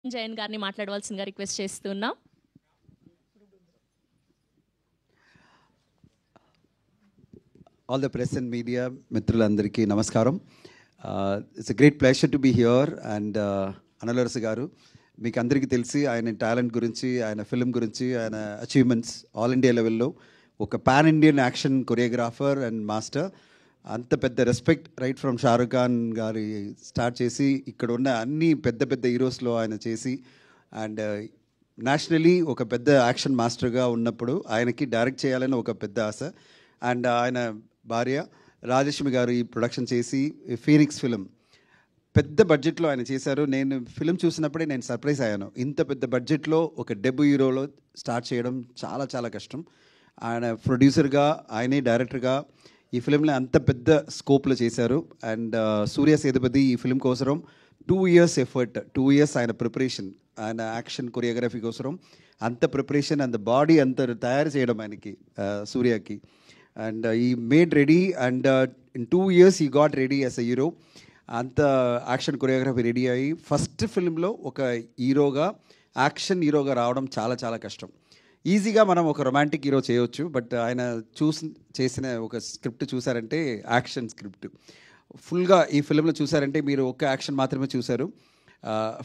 జయన్ గారిని మాట్లాడవలసిందిగా రిక్వెస్ట్ చేస్తున్నాం. All the press and media మిత్రులందరికీ నమస్కారం. It's a great pleasure to be here and అనలరస గారు మీకు అందరికీ తెలిసి ఆయన టాలెంట్ గురించి, ఆయన ఫిలిం గురించి, ఆయన అచీవ్మెంట్స్ ఆల్ ఇండియా లెవెల్లో ఒక pan Indian action choreographer and master. అంత పెద్ద respect right from Shahrukh Khan గారి స్టార్ట్ చేసి ఇక్కడ ఉన్న అన్ని పెద్ద పెద్ద హీరోస్లో ఆయన చేసి అండ్ నేషనలీ ఒక పెద్ద యాక్షన్ మాస్టర్గా ఉన్నప్పుడు ఆయనకి డైరెక్ట్ చేయాలని ఒక పెద్ద ఆశ. అండ్ ఆయన భార్య రాజలక్ష్మి గారు ఈ ప్రొడక్షన్ చేసి ఫీనిక్స్ ఫిలిం పెద్ద బడ్జెట్లో ఆయన చేశారు. నేను ఫిలిం చూసినప్పుడే నేను సర్ప్రైజ్ అయ్యాను. ఇంత పెద్ద బడ్జెట్లో ఒక డెబ్యూ హీరోలో స్టార్ట్ చేయడం చాలా చాలా కష్టం. ఆయన ప్రొడ్యూసర్గా, ఆయనే డైరెక్టర్గా ఈ ఫిలింలో అంత పెద్ద స్కోప్లో చేశారు. అండ్ సూర్య సేతుపతి ఈ ఫిలిం కోసం 2 years ఎఫర్ట్, 2 years ఆయన ప్రిపరేషన్, ఆయన యాక్షన్ కొరియోగ్రఫీ కోసం అంత ప్రిపరేషన్ అండ్ బాడీ అంత తయారు చేయడం ఆయనకి సూర్యకి. అండ్ ఈ made ready and in 2 years ఈ got ready as a hero. అంత యాక్షన్ కొరియోగ్రఫీ రెడీ అయ్యి ఫస్ట్ ఫిల్మ్లో ఒక హీరోగా, యాక్షన్ హీరోగా రావడం చాలా చాలా కష్టం. ఈజీగా మనం ఒక రొమాంటిక్ హీరో చేయవచ్చు, బట్ ఆయన చేసిన ఒక స్క్రిప్ట్ చూసారంటే యాక్షన్ స్క్రిప్ట్ ఫుల్గా ఈ ఫిల్మ్లో చూసారంటే మీరు ఒక యాక్షన్ మాత్రమే చూశారు.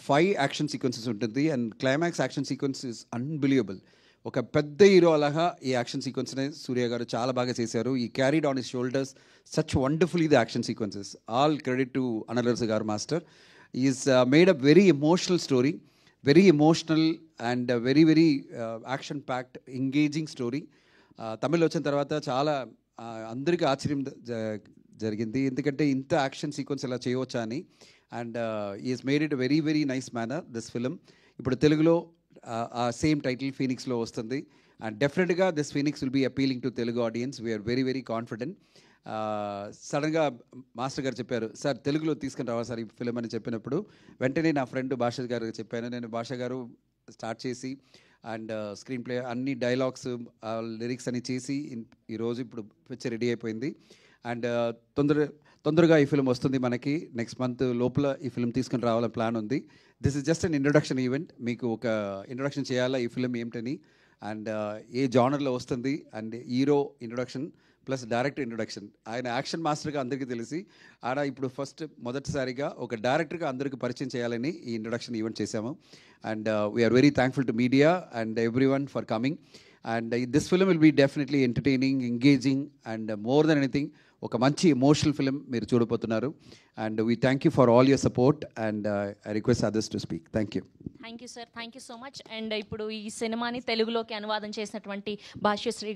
5 యాక్షన్ సీక్వెన్సెస్ ఉంటుంది and climax action sequence is unbelievable. ఒక పెద్ద హీరో అలాగా ఈ యాక్షన్ సీక్వెన్స్ని సూర్య గారు చాలా బాగా చేశారు. He carried on his shoulders such wonderfully the action sequences. All credit to Analarasu గారు master. Is made a very emotional story, very emotional and very very action packed engaging story. Tamil వచ్చిన తర్వాత చాలా అందరికీ ఆశ్చర్యం జరిగింది, ఎందుకంటే ఇంత యాక్షన్ సీక్వెన్స్ ఇలా చేయవచ్చా అని. And is made it very very nice manner this film. ఇప్పుడు తెలుగులో ఆ సేమ్ టైటిల్ ఫీనిక్స్లో వస్తుంది అండ్ డెఫినెట్గా this Phoenix will be appealing to Telugu audience. We are very very confident. సడన్గా మాస్టర్ గారు చెప్పారు, సార్ తెలుగులో తీసుకుని రావాలి సార్ ఈ ఫిలిం అని చెప్పినప్పుడు వెంటనే నా ఫ్రెండ్ భాష గారు చెప్పాను. నేను భాష గారు స్టార్ట్ చేసి అండ్ స్క్రీన్ ప్లే అన్ని డైలాగ్స్ లిరిక్స్ అన్ని చేసి ఈరోజు ఇప్పుడు పిక్చర్ రెడీ అయిపోయింది. అండ్ తొందరగా ఈ ఫిలిం వస్తుంది మనకి. నెక్స్ట్ మంత్ లోపల ఈ ఫిలిం తీసుకుని రావాలని ప్లాన్ ఉంది. This is just an introduction event. మీకు ఒక ఇంట్రొడక్షన్ చేయాలా ఈ ఫిలిం ఏమిటని అండ్ ఏ జానర్లో వస్తుంది and hero introduction plus director introduction. ఆయన యాక్షన్ మాస్టర్గా అందరికీ తెలిసి ఆయన ఇప్పుడు మొదటిసారిగా ఒక డైరెక్టర్గా అందరికీ పరిచయం చేయాలని ఈ ఇంట్రొడక్షన్ ఈవెంట్ చేశాము. And we are very thankful to media and every one for coming. And this film will be definitely entertaining, engaging and more than anything ఒక మంచి ఎమోషనల్ ఫిలిం మీరు చూడబోతున్నారు. And we thank you for all your support and I request others to speak. Thank you. Thank you sir, thank you so much. And ఇప్పుడు ఈ సినిమాని తెలుగులోకి అనువాదం చేసినటువంటి భాష్యశ్రీ